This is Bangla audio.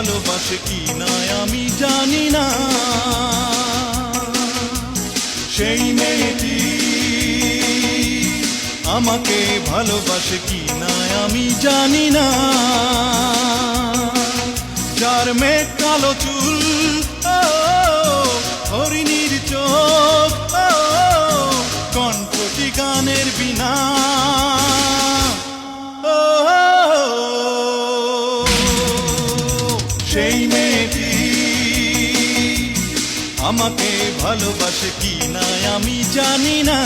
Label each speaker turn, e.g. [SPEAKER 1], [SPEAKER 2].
[SPEAKER 1] ভালোবাসে কি না আমি জানি না। সেই মেয়েটি আমাকে ভালোবাসে কি না আমি জানি না। যার মেঘ কালো চুল, হরিণীর চোখ, কণ্ঠটি গানের বিনা, সেই মেয়েটি আমাকে ভালোবাসে কি না আমি জানি না।